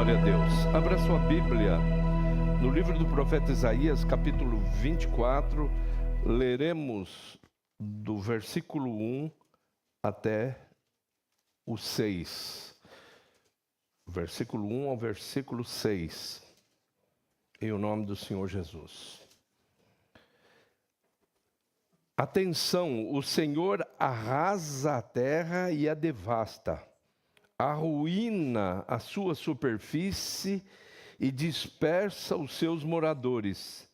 Glória a Deus. Abra sua Bíblia no livro do profeta Isaías, capítulo 24. Leremos do versículo 1 até o 6. Versículo 1 ao versículo 6. Em o nome do Senhor Jesus. Atenção, o Senhor arrasa a terra e a devasta, arruína a sua superfície e dispersa os seus moradores.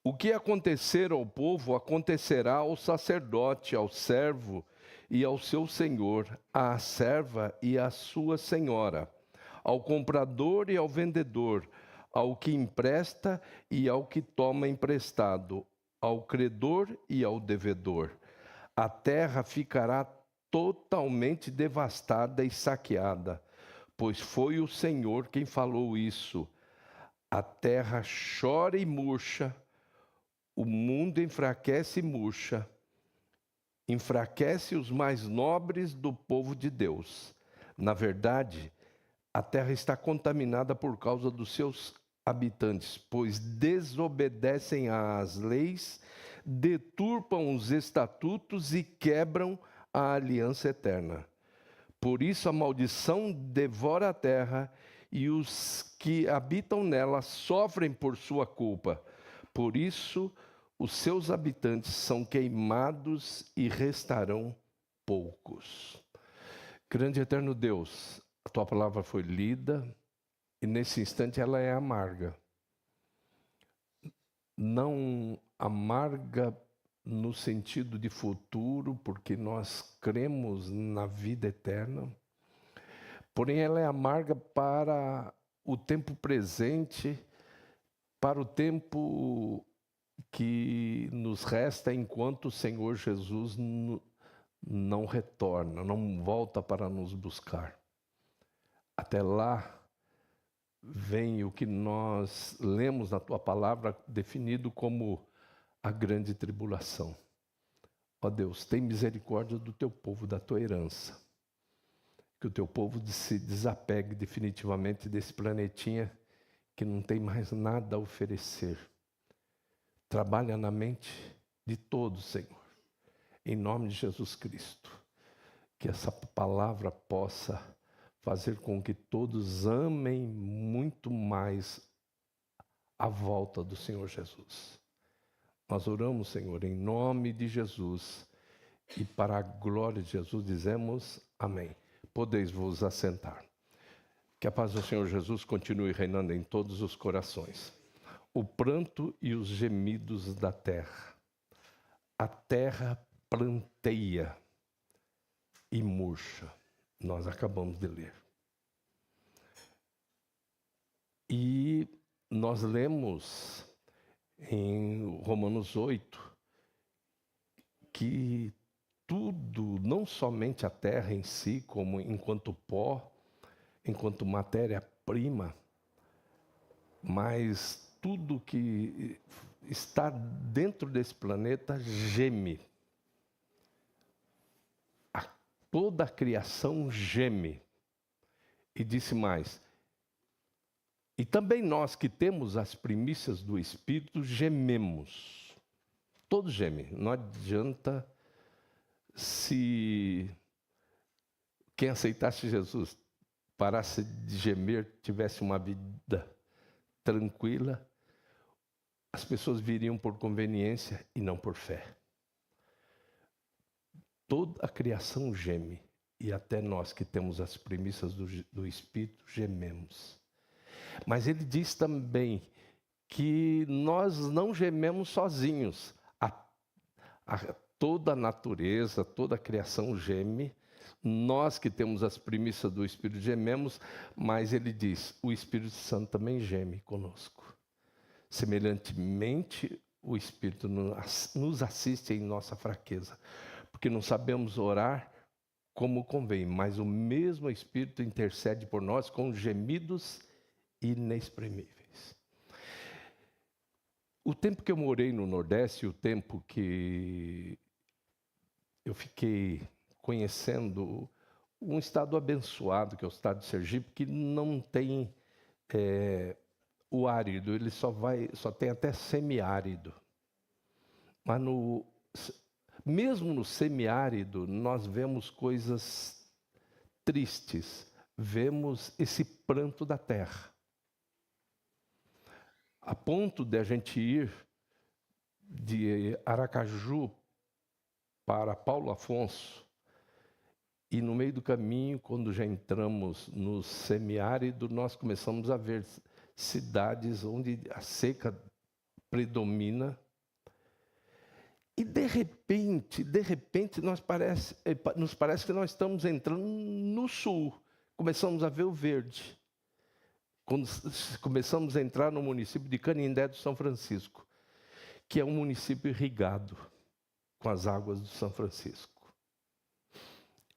O que acontecer ao povo, acontecerá ao sacerdote, ao servo e ao seu senhor, à serva e à sua senhora, ao comprador e ao vendedor, ao que empresta e ao que toma emprestado, ao credor e ao devedor. A terra ficará totalmente devastada e saqueada, pois foi o Senhor quem falou isso. A terra chora e murcha, o mundo enfraquece e murcha, enfraquece os mais nobres do povo de Deus. Na verdade, a terra está contaminada por causa dos seus habitantes, pois desobedecem às leis, deturpam os estatutos e quebram a aliança eterna. Por isso a maldição devora a terra e os que habitam nela sofrem por sua culpa. Por isso os seus habitantes são queimados e restarão poucos. Grande e eterno Deus, a tua palavra foi lida e nesse instante ela é amarga. Não amarga no sentido de futuro, porque nós cremos na vida eterna, porém ela é amarga para o tempo presente, para o tempo que nos resta enquanto o Senhor Jesus não retorna, não volta para nos buscar. Até lá, vem o que nós lemos na tua palavra definido como a grande tribulação. Ó Deus, tem misericórdia do teu povo, da tua herança. Que o teu povo se desapegue definitivamente desse planetinha que não tem mais nada a oferecer. Trabalha na mente de todos, Senhor. Em nome de Jesus Cristo. Que essa palavra possa fazer com que todos amem muito mais a volta do Senhor Jesus. Nós oramos, Senhor, em nome de Jesus e para a glória de Jesus dizemos amém. Podeis vos assentar. Que a paz do Senhor Jesus continue reinando em todos os corações. O pranto e os gemidos da terra. A terra planteia e murcha. Nós acabamos de ler. E nós lemos em Romanos 8 que tudo, não somente a terra em si, como enquanto pó, enquanto matéria-prima, mas tudo que está dentro desse planeta geme. Toda a criação geme. E disse mais, e também nós que temos as primícias do Espírito gememos. Todos gemem. Não adianta se quem aceitasse Jesus parasse de gemer, tivesse uma vida tranquila, as pessoas viriam por conveniência e não por fé. Toda a criação geme, e até nós que temos as primícias do Espírito gememos. Mas ele diz também que nós não gememos sozinhos. Toda a natureza, toda a criação geme. Nós que temos as primícias do Espírito gememos, mas ele diz, o Espírito Santo também geme conosco. Semelhantemente, o Espírito nos assiste em nossa fraqueza. Porque não sabemos orar como convém, mas o mesmo Espírito intercede por nós com gemidos inexprimíveis. O tempo que eu morei no Nordeste, o tempo que eu fiquei conhecendo um estado abençoado, que é o estado de Sergipe, que não tem o árido, ele só tem até semiárido. Mas mesmo no semiárido, nós vemos coisas tristes, vemos esse pranto da terra. A ponto de a gente ir de Aracaju para Paulo Afonso, e no meio do caminho, quando já entramos no semiárido, nós começamos a ver cidades onde a seca predomina. E de repente, nos parece que nós estamos entrando no sul. Começamos a ver o verde. Quando começamos a entrar no município de Canindé do São Francisco, que é um município irrigado com as águas do São Francisco.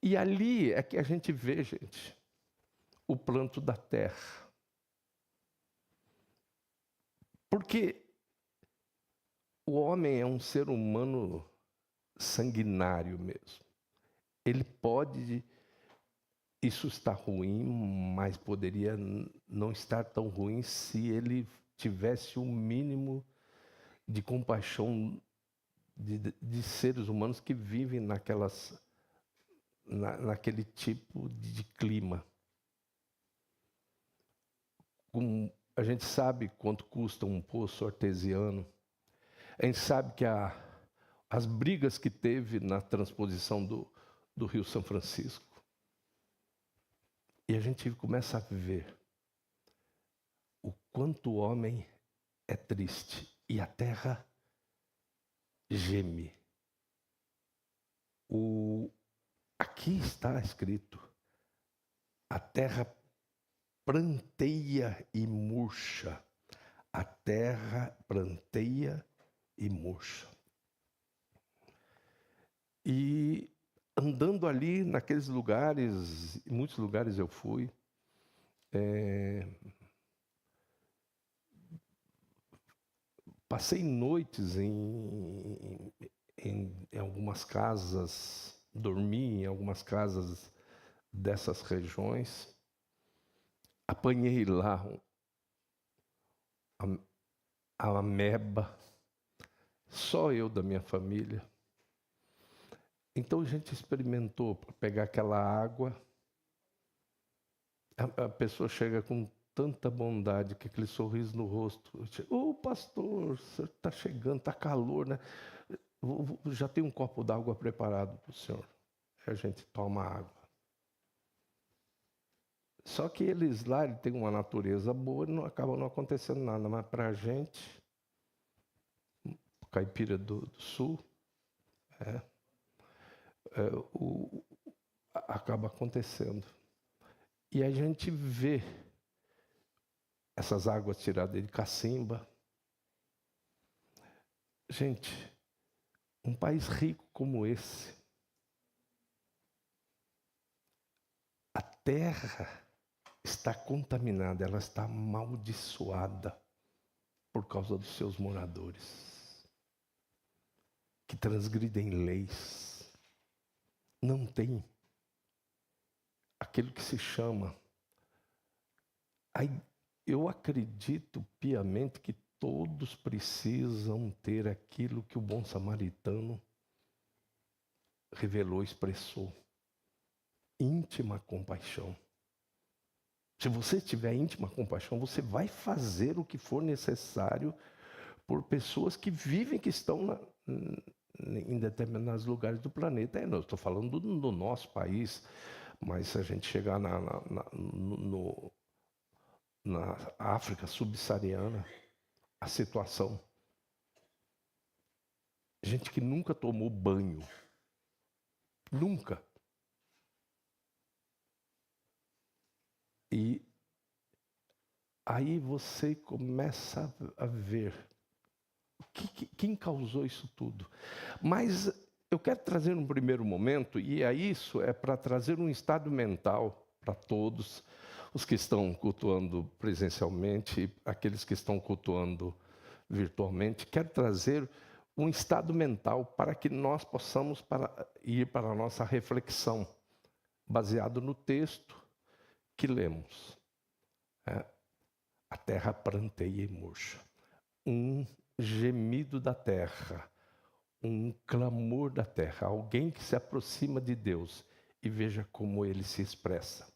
E ali é que a gente vê, gente, o planto da terra. Porque o homem é um ser humano sanguinário mesmo. Ele pode, isso está ruim, mas poderia não estar tão ruim se ele tivesse um mínimo de compaixão de seres humanos que vivem naquele tipo de clima. A gente sabe quanto custa um poço artesiano. A gente sabe que as brigas que teve na transposição do Rio São Francisco. E a gente começa a ver o quanto o homem é triste e a terra geme. Aqui está escrito: a terra pranteia e murcha. A terra pranteia e murcha. E andando ali naqueles lugares, em muitos lugares eu fui, passei noites em algumas casas, dormi em algumas casas dessas regiões, apanhei lá a ameba, só eu da minha família. Então a gente experimentou pegar aquela água, a pessoa chega com tanta bondade, que aquele sorriso no rosto. Ô pastor, o senhor está chegando, está calor, né? Já tem um copo d'água preparado para o senhor. A gente toma água. Só que eles têm uma natureza boa e não acaba não acontecendo nada. Mas para a gente, caipira do sul, acaba acontecendo. E a gente vê essas águas tiradas de cacimba. Gente, um país rico como esse, a terra está contaminada, ela está amaldiçoada por causa dos seus moradores, que transgridem leis. Não tem aquilo que se chama. Eu acredito piamente que todos precisam ter aquilo que o bom samaritano revelou, expressou: íntima compaixão. Se você tiver íntima compaixão, você vai fazer o que for necessário por pessoas que vivem, que estão em determinados lugares do planeta. Eu estou falando do nosso país, mas se a gente chegar na África subsaariana, a situação. Gente que nunca tomou banho. Nunca. E aí você começa a ver quem causou isso tudo. Mas eu quero trazer um primeiro momento, e isso é para trazer um estado mental para todos os que estão cultuando presencialmente, aqueles que estão cultuando virtualmente. Quero trazer um estado mental para que nós possamos ir para a nossa reflexão. baseado no texto que lemos. A terra pranteia e murcha. Um gemido da terra, um clamor da terra. Alguém que se aproxima de Deus e veja como ele se expressa.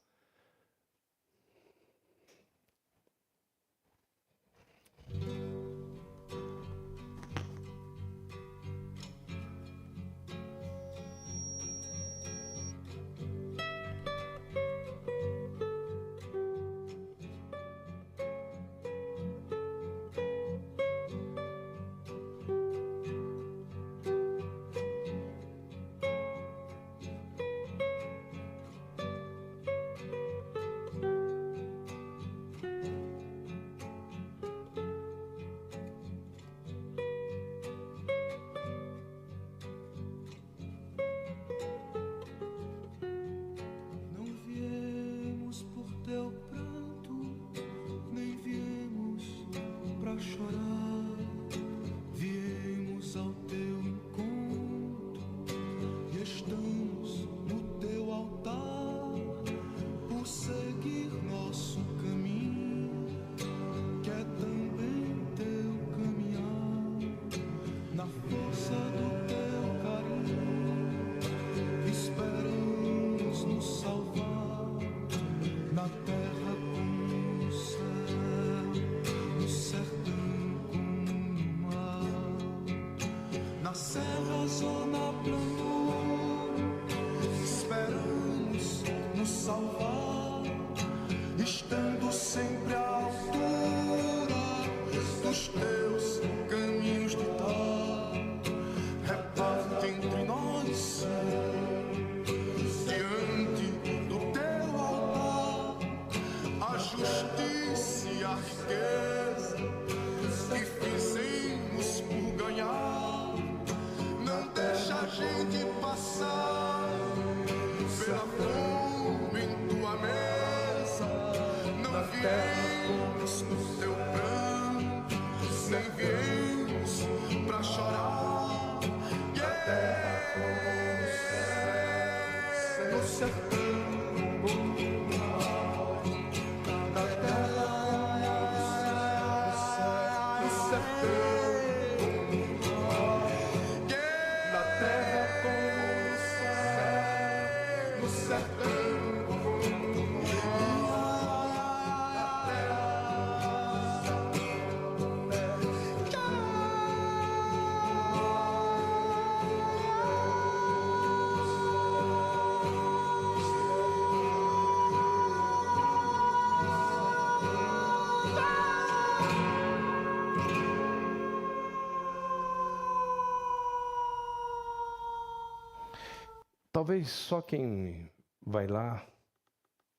Talvez só quem vai lá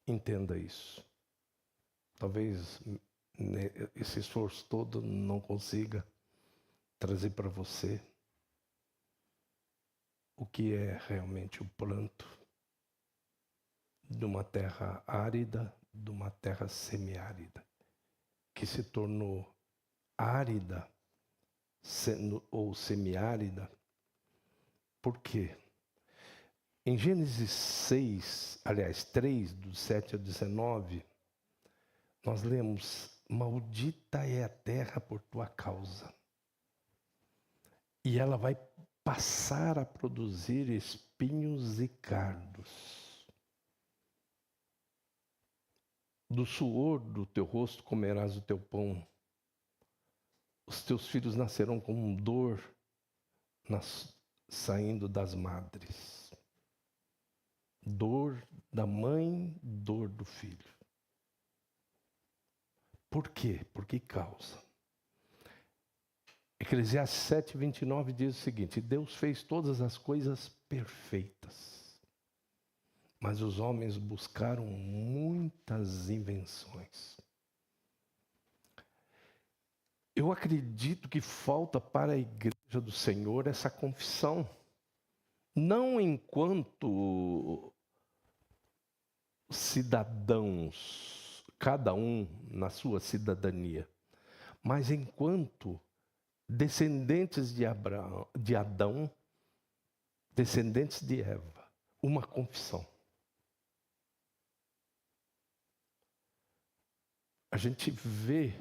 entenda isso. Talvez esse esforço todo não consiga trazer para você o que é realmente o pranto de uma terra árida, de uma terra semiárida, que se tornou árida ou semiárida. Por quê? Em Gênesis 3, do 7 ao 19, nós lemos: maldita é a terra por tua causa, e ela vai passar a produzir espinhos e cardos. Do suor do teu rosto comerás o teu pão, os teus filhos nascerão com dor saindo das madres. Dor da mãe, dor do filho. Por quê? Por que causa? Eclesiastes 7:29 diz o seguinte: Deus fez todas as coisas perfeitas, mas os homens buscaram muitas invenções. Eu acredito que falta para a igreja do Senhor essa confissão, não enquanto cidadãos, cada um na sua cidadania, mas enquanto descendentes de Adão, descendentes de Eva, uma confissão. a gente vê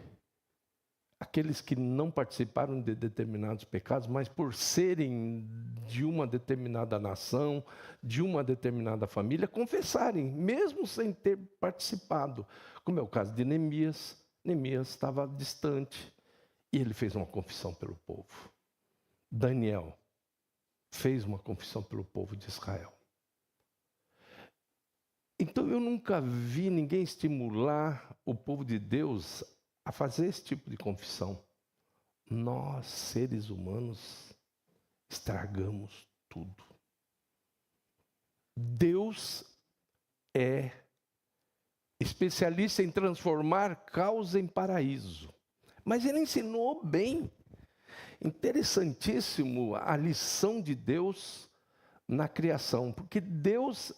aqueles que não participaram de determinados pecados, mas por serem de uma determinada nação, de uma determinada família, confessarem, mesmo sem ter participado. Como é o caso de Neemias. Neemias estava distante e ele fez uma confissão pelo povo. Daniel fez uma confissão pelo povo de Israel. Então eu nunca vi ninguém estimular o povo de Deus a fazer esse tipo de confissão. Nós, seres humanos, estragamos tudo. Deus é especialista em transformar caos em paraíso. Mas ele ensinou bem. Interessantíssimo a lição de Deus na criação, porque Deus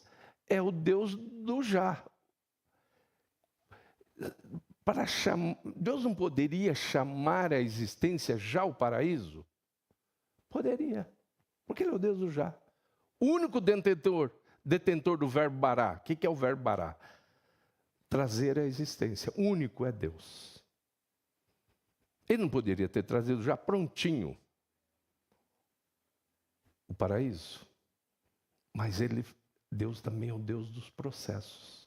é o Deus do já. Deus não poderia chamar a existência já o paraíso? Poderia, porque ele é o Deus do já. O único detentor do verbo bará. O que é o verbo bará? Trazer a existência. O único é Deus. Ele não poderia ter trazido já prontinho o paraíso, mas Deus também é o Deus dos processos.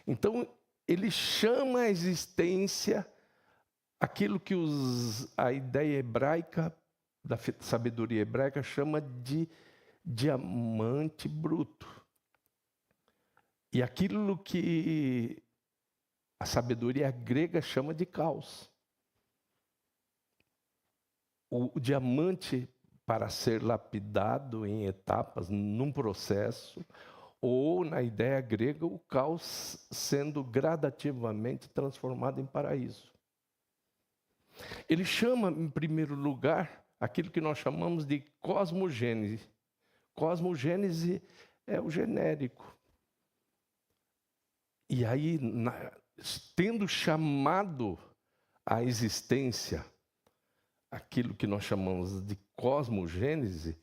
Então, ele chama a existência aquilo que a ideia hebraica, da sabedoria hebraica, chama de diamante bruto. E aquilo que a sabedoria grega chama de caos. O diamante, para ser lapidado em etapas, num processo, ou, na ideia grega, o caos sendo gradativamente transformado em paraíso. Ele chama, em primeiro lugar, aquilo que nós chamamos de cosmogênese. Cosmogênese é o genérico. E aí, tendo chamado a existência aquilo que nós chamamos de cosmogênese,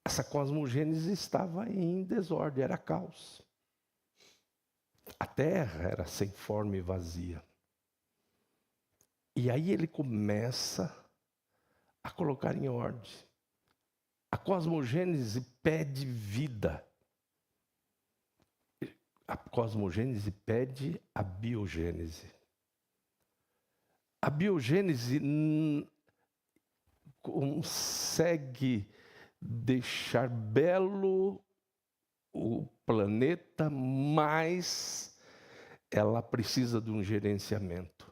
essa cosmogênese estava em desordem, era caos. A terra era sem forma e vazia. E aí ele começa a colocar em ordem. A cosmogênese pede vida. A cosmogênese pede a biogênese. A biogênese consegue deixar belo o planeta, mas ela precisa de um gerenciamento.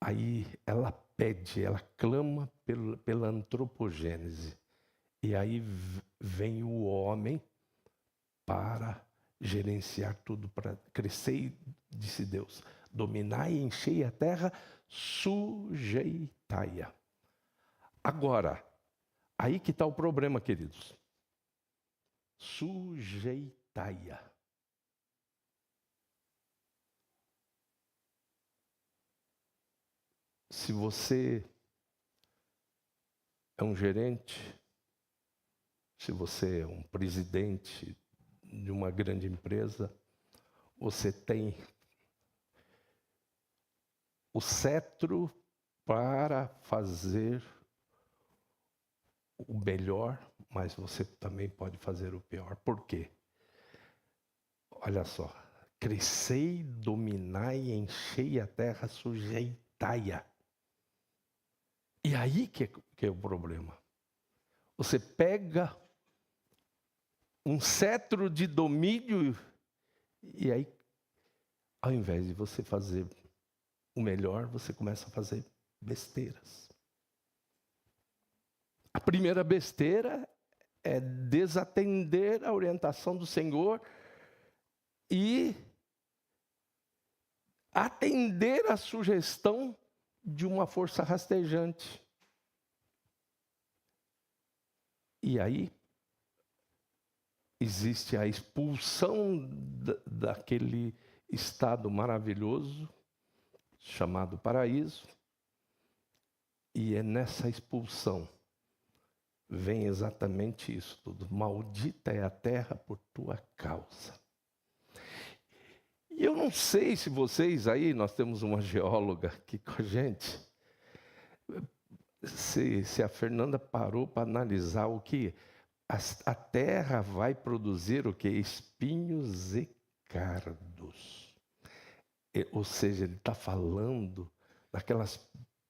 Aí ela pede, ela clama pela antropogênese. E aí vem o homem para gerenciar tudo, para crescer, e disse Deus, dominar e encher a terra, sujeitai-a. Agora, aí que está o problema, queridos. Sujeitai-a. Se você é um gerente, se você é um presidente de uma grande empresa, você tem o cetro para fazer o melhor, mas você também pode fazer o pior. Por quê? Olha só. Crescei, dominai, enchei a terra, sujeitai-a. E aí que é o problema. Você pega um cetro de domínio e aí, ao invés de você fazer o melhor, você começa a fazer besteiras. A primeira besteira é desatender a orientação do Senhor e atender a sugestão de uma força rastejante. E aí existe a expulsão daquele estado maravilhoso chamado paraíso. E é nessa expulsão vem exatamente isso tudo. Maldita é a terra por tua causa. E eu Eu não sei se vocês aí, nós temos uma geóloga aqui com a gente, se a Fernanda parou para analisar o que a terra vai produzir, o que? Espinhos e cardos. Ou seja, ele está falando daquelas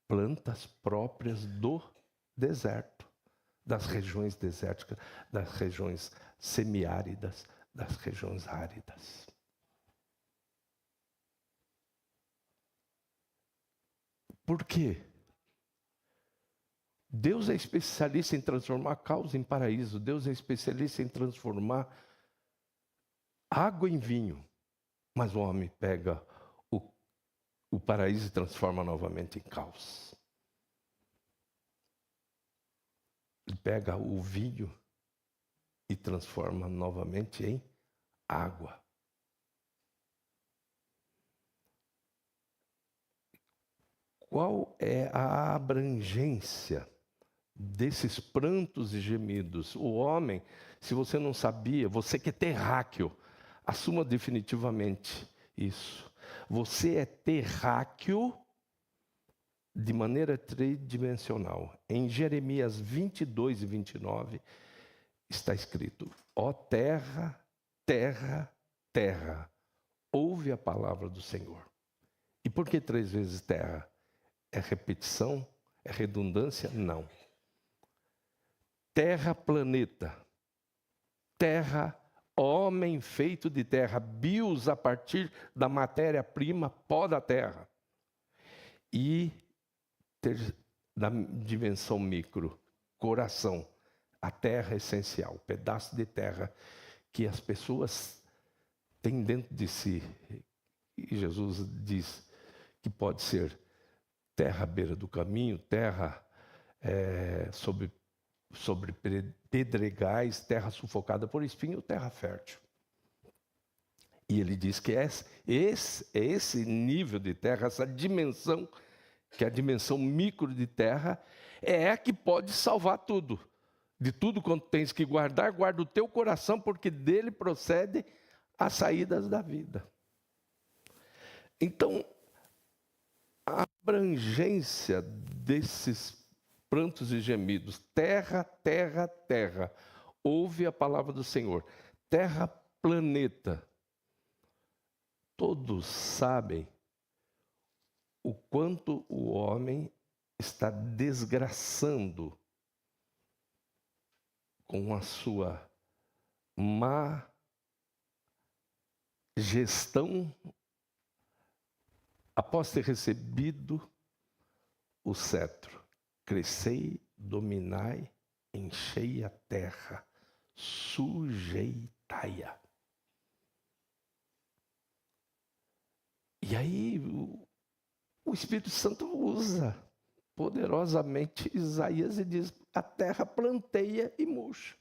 plantas próprias do deserto, das regiões desérticas, das regiões semiáridas, das regiões áridas. Por quê? Deus é especialista em transformar caos em paraíso. Deus é especialista em transformar água em vinho. Mas o homem pega o paraíso e transforma novamente em caos. Ele pega o vinho e transforma novamente em água. Qual é a abrangência desses prantos e gemidos? O homem, se você não sabia, você que é terráqueo, assuma definitivamente isso. Você é terráqueo de maneira tridimensional. Em Jeremias 22 e 29 está escrito: ó terra, terra, terra, ouve a palavra do Senhor. E por que 3 vezes terra? É repetição? É redundância? Não. Terra, planeta. Terra, homem feito de terra. Bios a partir da matéria-prima, pó da terra. E da dimensão micro, coração. A terra essencial, pedaço de terra que as pessoas têm dentro de si. E Jesus diz que pode ser terra à beira do caminho, terra sobre pedregais, terra sufocada por espinho, terra fértil. E ele diz que esse nível de terra, essa dimensão, que é a dimensão micro de terra, é a que pode salvar tudo. De tudo quanto tens que guardar, guarda o teu coração, porque dele procede as saídas da vida. Então, a abrangência desses prantos e gemidos, terra, terra, terra, ouve a palavra do Senhor. Terra, planeta. Todos sabem o quanto o homem está desgraçando com a sua má gestão após ter recebido o cetro. Crescei, dominai, enchei a terra, sujeitai-a. E aí o Espírito Santo usa poderosamente Isaías e diz: a terra planteia e murcha.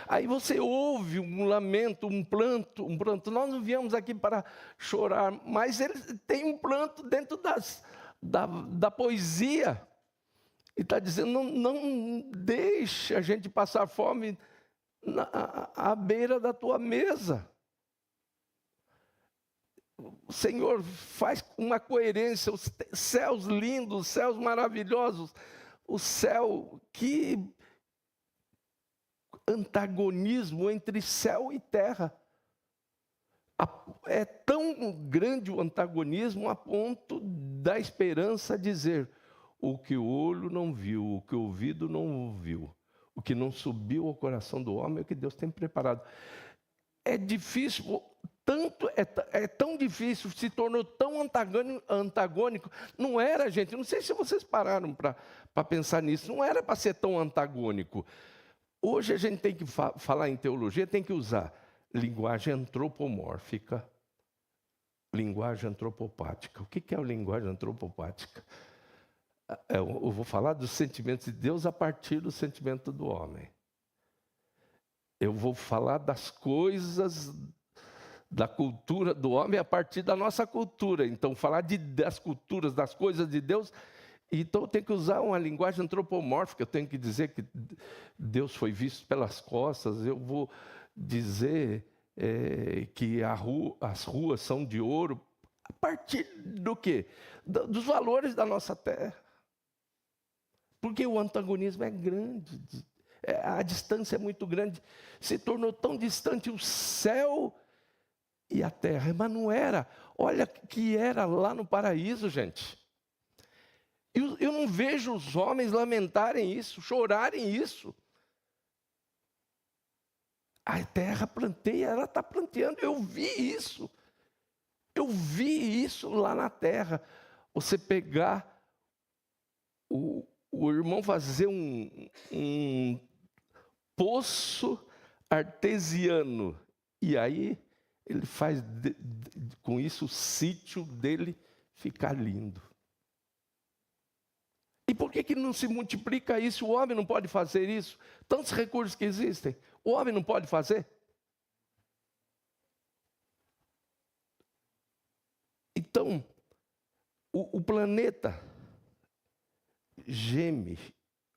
Aí você ouve um lamento, um pranto. Nós não viemos aqui para chorar, mas ele tem um pranto dentro da poesia. E está dizendo: não deixe a gente passar fome à beira da tua mesa. O Senhor faz uma coerência, os céus lindos, os céus maravilhosos, o céu, que antagonismo entre céu e terra. É tão grande o antagonismo a ponto da esperança dizer: o que o olho não viu, o que o ouvido não ouviu, o que não subiu ao coração do homem é o que Deus tem preparado. É difícil, é tão difícil, se tornou tão antagônico. Não era, gente, não sei se vocês pararam para pensar nisso, não era para ser tão antagônico. Hoje a gente tem que falar em teologia, tem que usar linguagem antropomórfica, linguagem antropopática. O que é a linguagem antropopática? Eu vou falar dos sentimentos de Deus a partir do sentimento do homem. Eu vou falar das coisas da cultura do homem a partir da nossa cultura. Então, falar das culturas, das coisas de Deus. Então, eu tenho que usar uma linguagem antropomórfica. Eu tenho que dizer que Deus foi visto pelas costas. Eu vou dizer que as ruas são de ouro. A partir do quê? Dos valores da nossa terra. Porque o antagonismo é grande, a distância é muito grande. Se tornou tão distante o céu e a terra. Mas não era. Olha que era lá no paraíso, gente. Eu não vejo os homens lamentarem isso, chorarem isso. A terra planteia, ela está planteando. Eu vi isso. Eu vi isso lá na terra. Você pegar o irmão fazer um poço artesiano. E aí ele faz com isso o sítio dele ficar lindo. E por que não se multiplica isso? O homem não pode fazer isso? Tantos recursos que existem. O homem não pode fazer? Então, o planeta geme,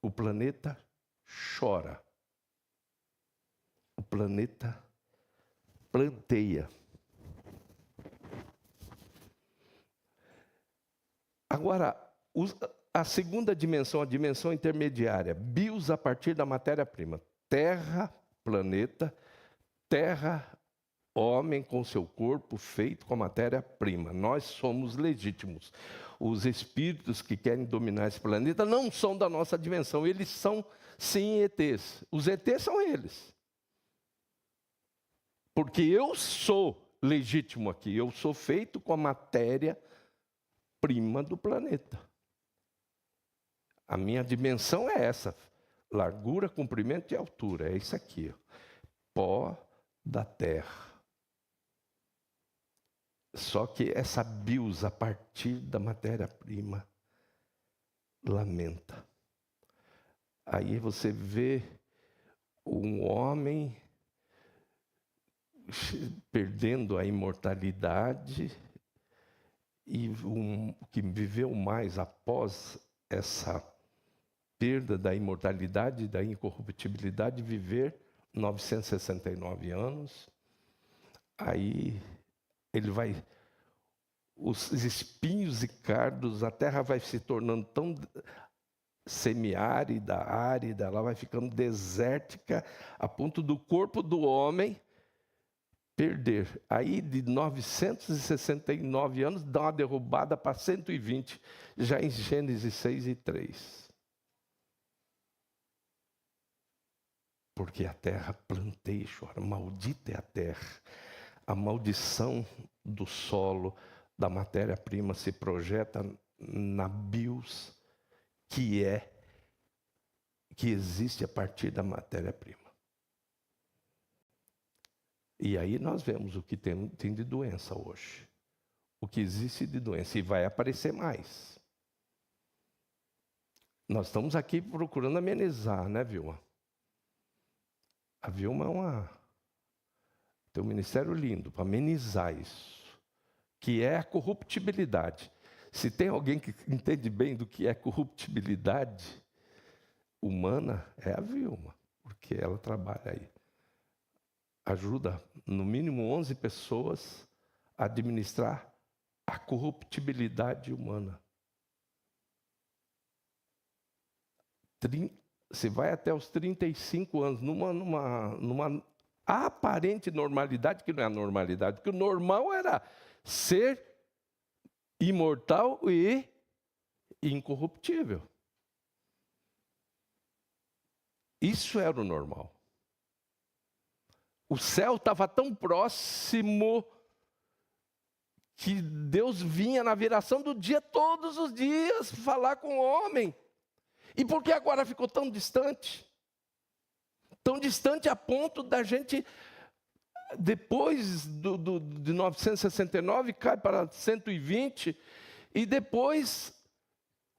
o planeta chora, o planeta planteia. Agora, a segunda dimensão, a dimensão intermediária, bios a partir da matéria-prima. Terra, planeta, terra, homem com seu corpo feito com a matéria-prima. Nós somos legítimos. Os espíritos que querem dominar esse planeta não são da nossa dimensão, eles são sim ETs. Os ETs são eles. Porque eu sou legítimo aqui, eu sou feito com a matéria-prima do planeta. A minha dimensão é essa, largura, comprimento e altura, é isso aqui, ó. Pó da terra. Só que essa bios a partir da matéria-prima lamenta. Aí você vê um homem perdendo a imortalidade e que viveu mais após essa perda da imortalidade e da incorruptibilidade, viver 969 anos. Aí ele vai, os espinhos e cardos, a terra vai se tornando tão semiárida, árida, ela vai ficando desértica, a ponto do corpo do homem perder. Aí de 969 anos, dá uma derrubada para 120, já em Gênesis 6 e 3. Porque a terra planteia e chora, maldita é a terra. A maldição do solo, da matéria-prima, se projeta na bios, que existe a partir da matéria-prima. E aí nós vemos o que tem de doença hoje. O que existe de doença, e vai aparecer mais. Nós estamos aqui procurando amenizar, né, Vilma? A Vilma tem um ministério lindo para amenizar isso, que é a corruptibilidade. Se tem alguém que entende bem do que é corruptibilidade humana, é a Vilma, porque ela trabalha aí. Ajuda, no mínimo, 11 pessoas a administrar a corruptibilidade humana. Você vai até os 35 anos, numa aparente normalidade, que não é a normalidade, porque o normal era ser imortal e incorruptível. Isso era o normal. O céu estava tão próximo que Deus vinha na viração do dia, todos os dias, falar com o homem. E por que agora ficou tão distante? Tão distante a ponto da gente, depois de 969, cai para 120, e depois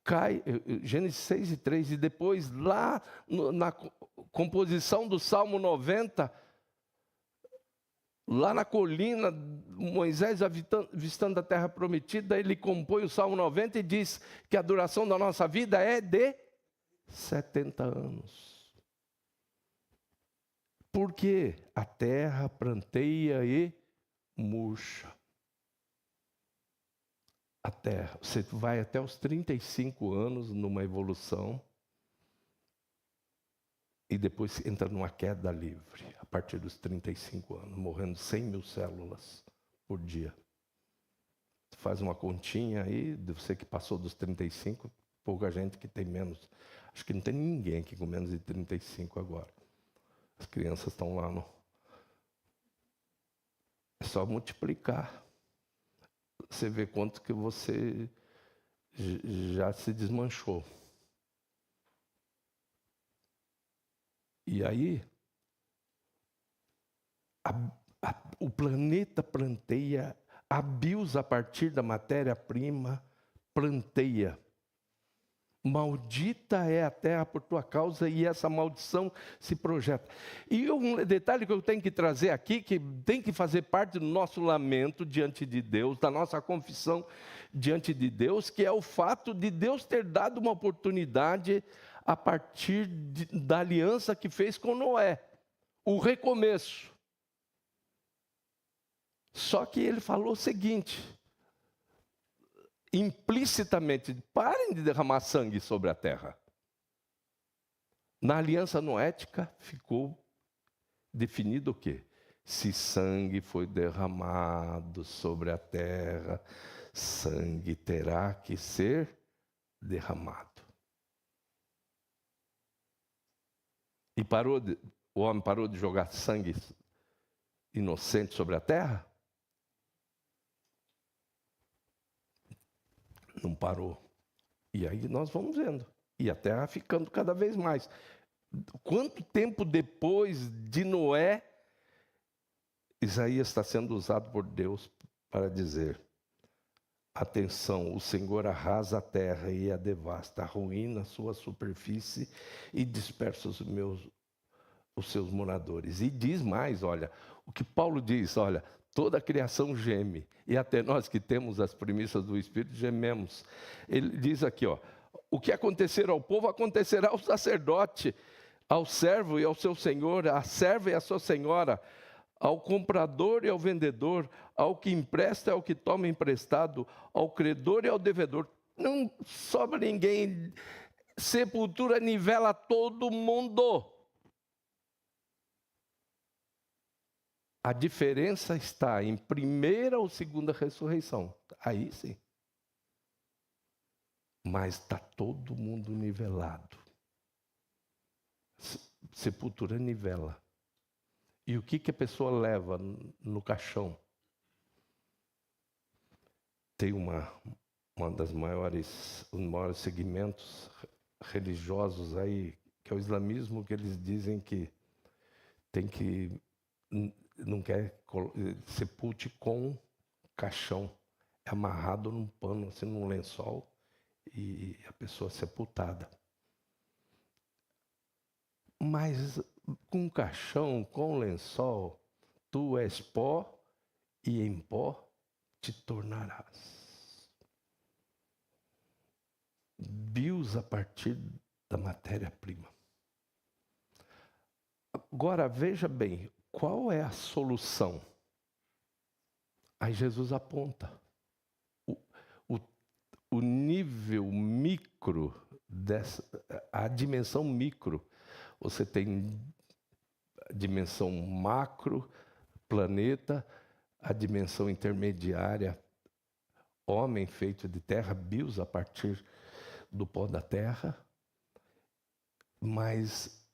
cai, Gênesis 6 e 3, e depois lá na composição do Salmo 90, lá na colina, Moisés avistando a terra prometida, ele compõe o Salmo 90 e diz que a duração da nossa vida é de 70 anos. Porque a terra pranteia e murcha. A terra, você vai até os 35 anos numa evolução e depois entra numa queda livre, a partir dos 35 anos, morrendo 100 mil células por dia. Faz uma continha aí, você que passou dos 35, pouca gente que tem menos. Acho que não tem ninguém aqui com menos de 35 agora. As crianças estão lá no... É só multiplicar. Você vê quanto que você já se desmanchou. E aí, o planeta planteia, a bios a partir da matéria-prima planteia. Maldita é a terra por tua causa, e essa maldição se projeta. E um detalhe que eu tenho que trazer aqui, que tem que fazer parte do nosso lamento diante de Deus, da nossa confissão diante de Deus, que é o fato de Deus ter dado uma oportunidade a partir da aliança que fez com Noé, o recomeço. Só que ele falou o seguinte, implicitamente, parem de derramar sangue sobre a terra. Na aliança noética ficou definido o quê? Se sangue foi derramado sobre a terra, sangue terá que ser derramado. E o homem parou de jogar sangue inocente sobre a terra? Não parou. E aí nós vamos vendo. E a terra ficando cada vez mais. Quanto tempo depois de Noé, Isaías está sendo usado por Deus para dizer: atenção, o Senhor arrasa a terra e a devasta, arruína a sua superfície e dispersa os seus moradores. E diz mais, olha, o que Paulo diz, olha, toda a criação geme, e até nós que temos as primícias do Espírito gememos. Ele diz aqui, ó, o que acontecer ao povo acontecerá ao sacerdote, ao servo e ao seu senhor, à serva e à sua senhora, ao comprador e ao vendedor, ao que empresta e ao que toma emprestado, ao credor e ao devedor. Não sobra ninguém. Sepultura nivela todo mundo. A diferença está em primeira ou segunda ressurreição. Aí sim. Mas está todo mundo nivelado. Sepultura nivela. E o que a pessoa leva no caixão? Tem os maiores segmentos religiosos aí, que é o islamismo, que eles dizem que não quer sepulte com caixão, é amarrado num pano, assim, num lençol, e a pessoa sepultada. Mas com caixão, com lençol, tu és pó e em pó te tornarás. Bios a partir da matéria-prima. Agora veja bem, qual é a solução? Aí Jesus aponta o nível micro, a dimensão micro. Você tem a dimensão macro, planeta, a dimensão intermediária, homem feito de terra, bios a partir do pó da terra, mas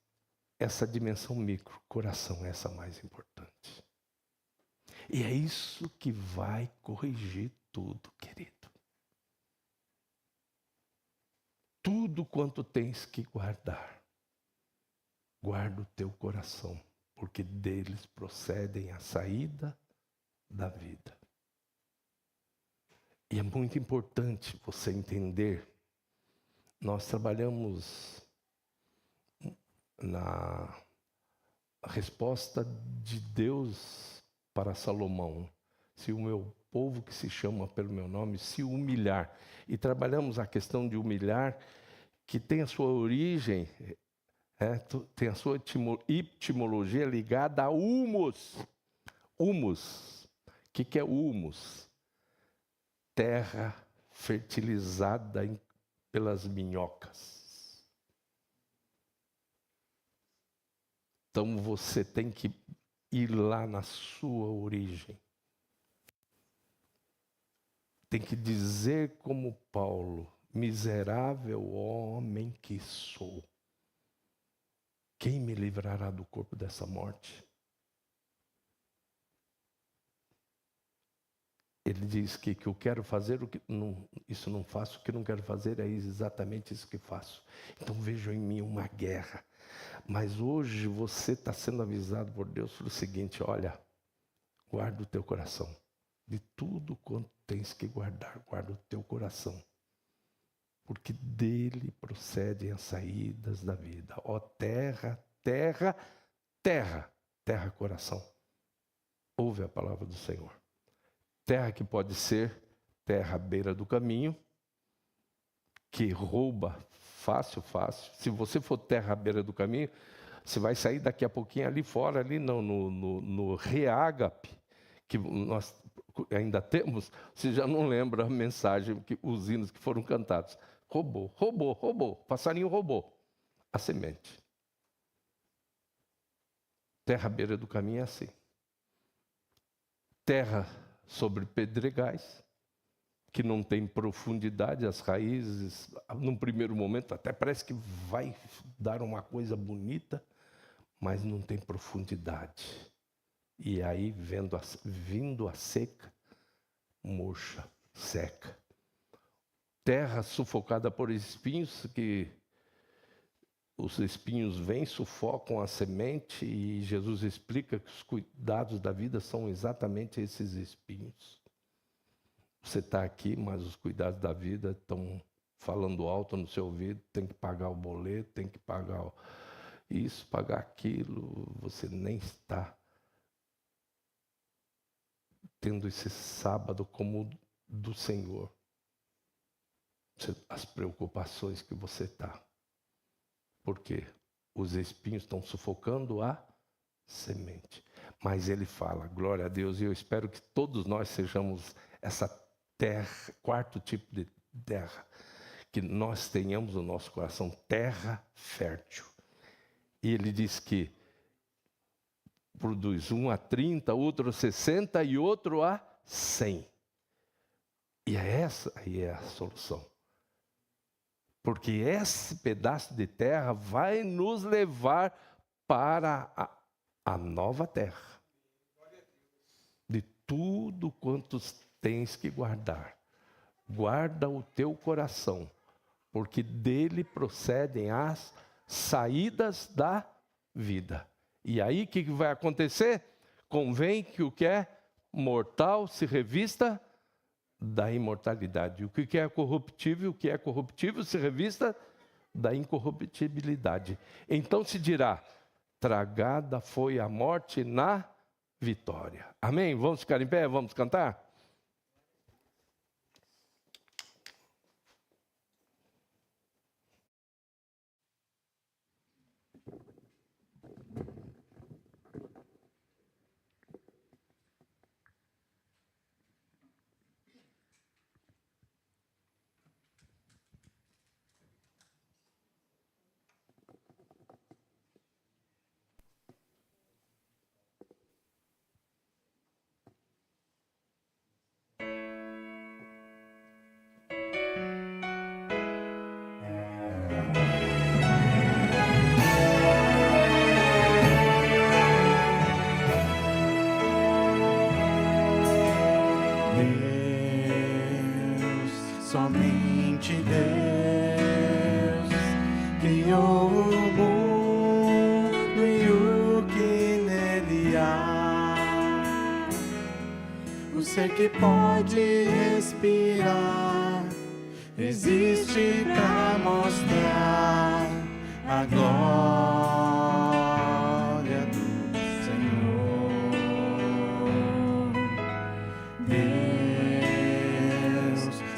essa dimensão micro, coração, é essa mais importante. E é isso que vai corrigir tudo, querido. Tudo quanto tens que guardar, guarda o teu coração, porque deles procedem a saída da vida. E é muito importante você entender, nós trabalhamos na resposta de Deus para Salomão, se o meu povo que se chama pelo meu nome se humilhar, e trabalhamos a questão de humilhar, que tem a sua origem Tem a sua etimologia ligada a humus. Humus. O que é humus? Terra fertilizada pelas minhocas. Então você tem que ir lá na sua origem. Tem que dizer como Paulo: miserável homem que sou. Quem me livrará do corpo dessa morte? Ele diz que eu quero fazer o que não, isso não faço, o que não quero fazer é exatamente isso que faço. Então vejo em mim uma guerra. Mas hoje você está sendo avisado por Deus pelo seguinte: olha, guarda o teu coração. De tudo quanto tens que guardar, guarda o teu coração. Porque dele procedem as saídas da vida. Ó terra, terra, terra, terra, coração. Ouve a palavra do Senhor. Terra que pode ser terra à beira do caminho, que rouba fácil, fácil. Se você for terra à beira do caminho, você vai sair daqui a pouquinho ali fora, ali não, no Reágape, que nós ainda temos. Você já não lembra a mensagem, os hinos que foram cantados. Roubou, roubou, roubou. Passarinho roubou a semente. Terra à beira do caminho é assim. Terra sobre pedregais, que não tem profundidade, as raízes, num primeiro momento, até parece que vai dar uma coisa bonita, mas não tem profundidade. E aí, vindo a seca, murcha, seca. Terra sufocada por espinhos, que os espinhos vêm, sufocam a semente, e Jesus explica que os cuidados da vida são exatamente esses espinhos. Você está aqui, mas os cuidados da vida estão falando alto no seu ouvido, tem que pagar o boleto, tem que pagar isso, pagar aquilo, você nem está tendo esse sábado como do Senhor. As preocupações que você está. Porque os espinhos estão sufocando a semente. Mas ele fala, glória a Deus, e eu espero que todos nós sejamos essa terra, quarto tipo de terra, que nós tenhamos no nosso coração terra fértil. E ele diz que produz um a 30, outro a 60 e outro a 100. E essa aí é a solução. Porque esse pedaço de terra vai nos levar para a nova terra. De tudo quanto tens que guardar. Guarda o teu coração, porque dele procedem as saídas da vida. E aí o que vai acontecer? Convém que o que é mortal se revista da imortalidade. O que é corruptível? O que é corruptível se revista da incorruptibilidade. Então se dirá: tragada foi a morte na vitória. Amém? Vamos ficar em pé? Vamos cantar? Somente Deus criou o mundo e o que nele há. O ser que pode respirar existe para mostrar a glória do Senhor.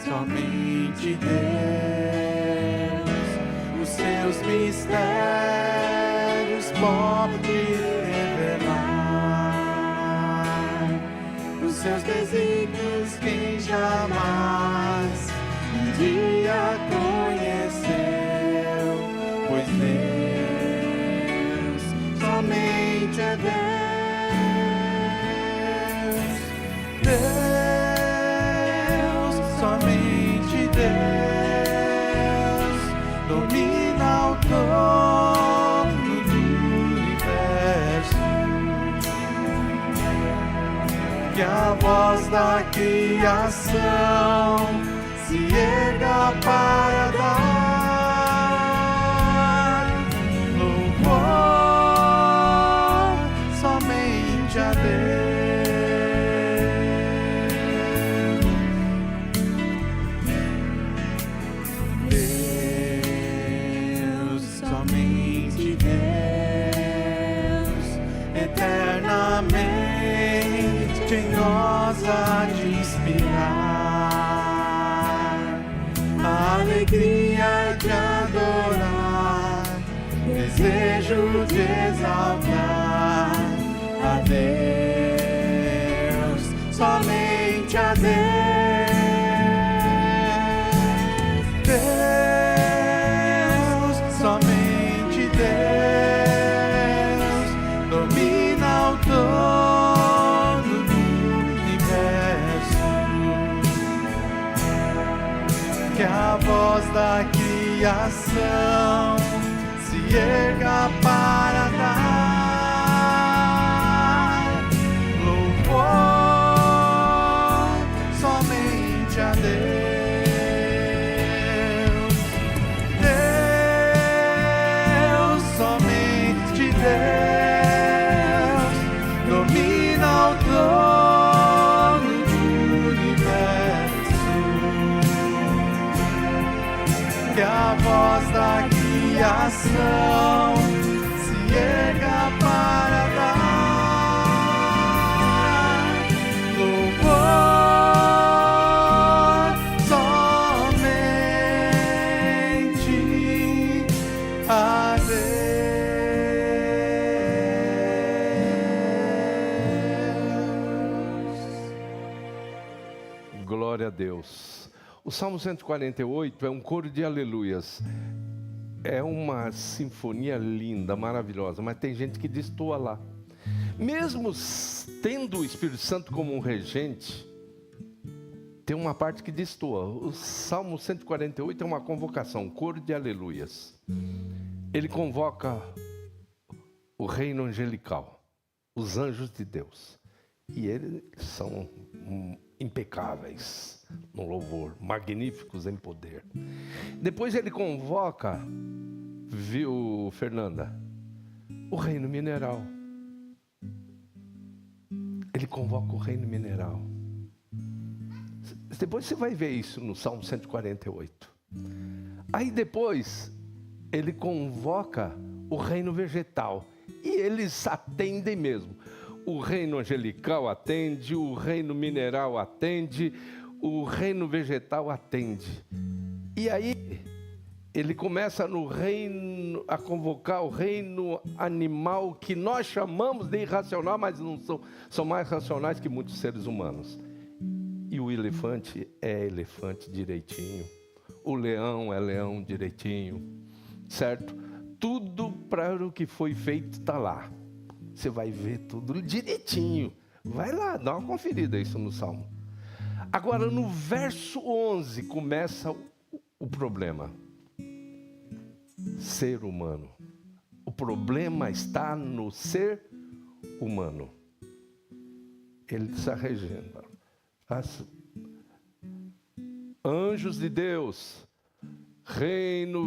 Somente Deus, os seus mistérios seus desígnios quem jamais um dia conheceu, pois Deus somente é Deus, Deus, somente Deus, domina o trono do universo. Que a voz da criação se erga para dar louvor somente a Deus. Deus, somente Deus, eternamente em nós há de inspirar a alegria de adorar, desejo de exaltar a Deus, somente a Deus. Deus, somente Deus, domina o trono do universo. Que a voz da criação se erga para dar louvor somente a Deus. Deus, somente Deus, domina o trono do universo. Que a voz da criação se erga para dar louvor somente a Deus. Glória a Deus. O Salmo 148 é um coro de aleluias. É uma sinfonia linda, maravilhosa, mas tem gente que destoa lá. Mesmo tendo o Espírito Santo como um regente, tem uma parte que destoa. O Salmo 148 é uma convocação, um coro de aleluias. Ele convoca o reino angelical, os anjos de Deus. E eles são impecáveis no louvor, magníficos em poder. Depois ele convoca, viu, Fernanda, o reino mineral. Ele convoca o reino mineral. Depois você vai ver isso no Salmo 148. Aí depois ele convoca o reino vegetal. E eles atendem mesmo. O reino angelical atende, o reino mineral atende, o reino vegetal atende. E aí ele começa no reino a convocar o reino animal, que nós chamamos de irracional, mas não são mais racionais que muitos seres humanos. E o elefante é elefante direitinho, o leão é leão direitinho, certo? Tudo para o que foi feito está lá. Você vai ver tudo direitinho. Vai lá, dá uma conferida isso no Salmo. Agora, no verso 11, começa o problema. Ser humano. O problema está no ser humano. Ele está regendo. Anjos de Deus, reino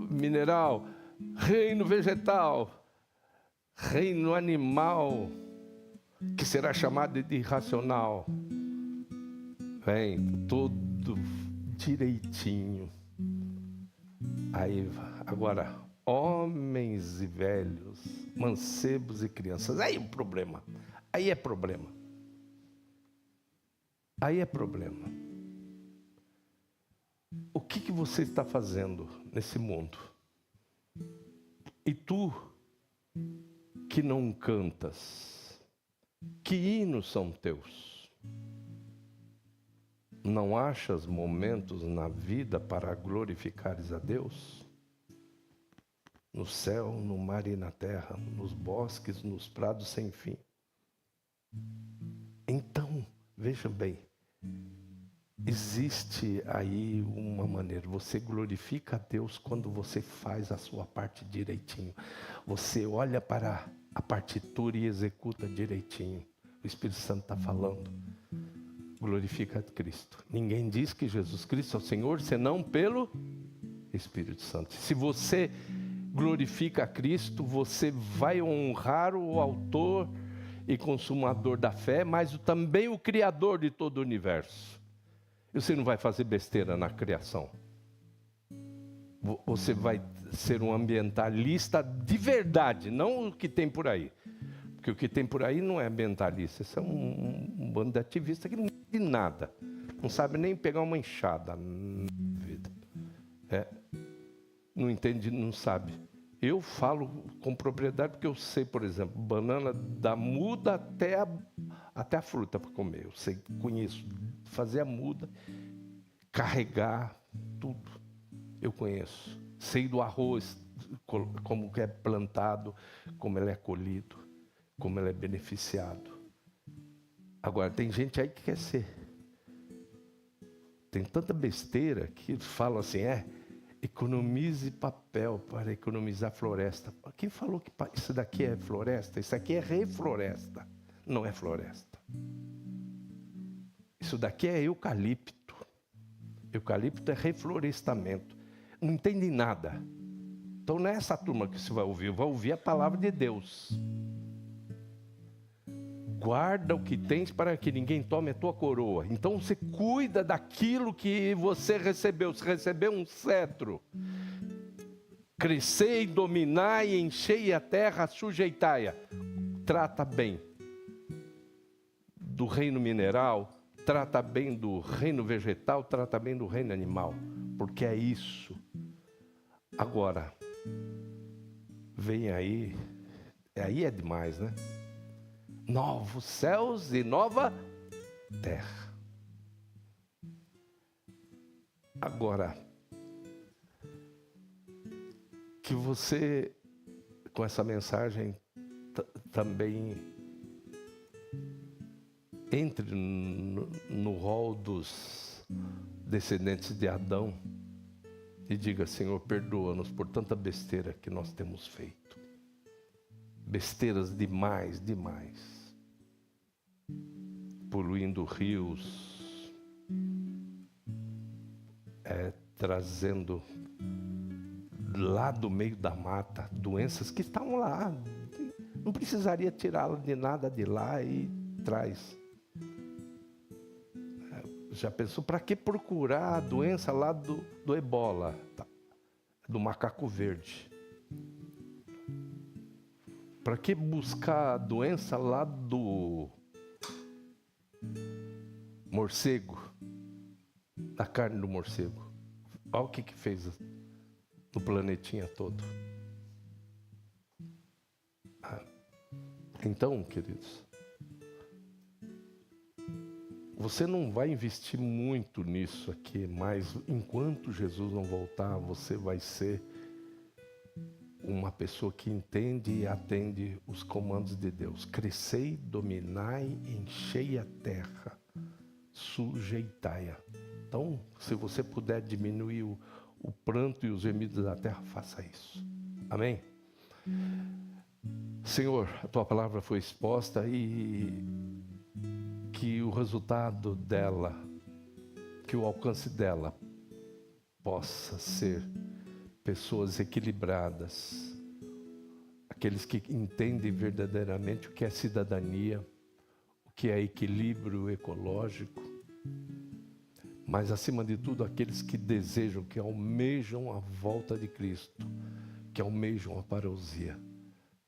mineral, reino vegetal, reino animal, que será chamado de irracional. Vem tudo direitinho. Aí, agora, homens e velhos, mancebos e crianças. Aí o problema. Aí é problema. Aí é problema. O que você está fazendo nesse mundo? E tu que não cantas, que hinos são teus? Não achas momentos na vida para glorificares a Deus? No céu, no mar e na terra, nos bosques, nos prados sem fim. Então, veja bem, existe aí uma maneira. Você glorifica a Deus quando você faz a sua parte direitinho. Você olha para a partitura e executa direitinho. O Espírito Santo está falando. Glorifica a Cristo. Ninguém diz que Jesus Cristo é o Senhor, senão pelo Espírito Santo. Se você glorifica a Cristo, você vai honrar o autor e consumador da fé, mas também o Criador de todo o universo. E você não vai fazer besteira na criação. Você vai ser um ambientalista de verdade, não o que tem por aí. Porque o que tem por aí não é ambientalista, isso é um bando de ativista que não entende nada. Não sabe nem pegar uma enxada na vida. Não entende, não sabe. Eu falo com propriedade porque eu sei, por exemplo, banana da muda até a fruta para comer. Eu sei, conheço, fazer a muda, carregar, tudo. Eu conheço. Sei do arroz, como é plantado, como ele é colhido, como ele é beneficiado. Agora, tem gente aí que quer ser. Tem tanta besteira que falam assim, economize papel para economizar floresta. Quem falou que isso daqui é floresta? Isso aqui é refloresta, não é floresta. Isso daqui é eucalipto. Eucalipto é reflorestamento. Não entende nada. Então não é essa turma que você vai ouvir a palavra de Deus. Guarda o que tens para que ninguém tome a tua coroa. Então você cuida daquilo que você recebeu. Você recebeu um cetro. Crescei, dominai, enchei a terra, sujeitai-a. Trata bem do reino mineral, trata bem do reino vegetal, trata bem do reino animal. Porque é isso. Agora, vem aí é demais, né? Novos céus e nova terra. Agora, que você, com essa mensagem, também entre no rol dos descendentes de Adão e diga, Senhor, perdoa-nos por tanta besteira que nós temos feito. Besteiras demais. Poluindo rios, trazendo lá do meio da mata doenças que estão lá. Não precisaria tirá-la de nada de lá e traz. Já pensou, para que procurar a doença lá do ebola, do macaco verde? Para que buscar a doença lá do morcego, da carne do morcego? Olha o que fez no planetinha todo. Então, queridos, você não vai investir muito nisso aqui, mas enquanto Jesus não voltar, você vai ser uma pessoa que entende e atende os comandos de Deus. Crescei, dominai, enchei a terra, sujeitai-a. Então, se você puder diminuir o pranto e os gemidos da terra, faça isso. Amém? Senhor, a tua palavra foi exposta e que o resultado dela, que o alcance dela possa ser pessoas equilibradas, aqueles que entendem verdadeiramente o que é cidadania, o que é equilíbrio ecológico, mas acima de tudo aqueles que desejam, que almejam a volta de Cristo, que almejam a parousia.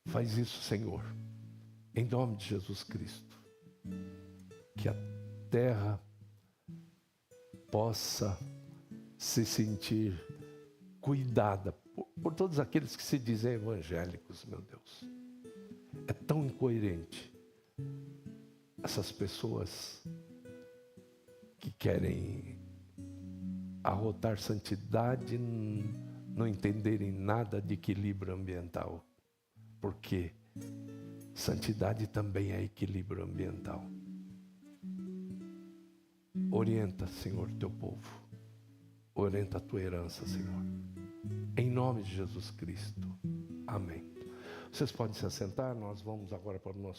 Faz isso, Senhor, em nome de Jesus Cristo, que a terra possa se sentir cuidada por todos aqueles que se dizem evangélicos, meu Deus. É tão incoerente essas pessoas que querem arrotar santidade, não entenderem nada de equilíbrio ambiental, porque santidade também é equilíbrio ambiental. Orienta, Senhor, teu povo. Orienta a tua herança, Senhor. Em nome de Jesus Cristo. Amém. Vocês podem se assentar, nós vamos agora para o nosso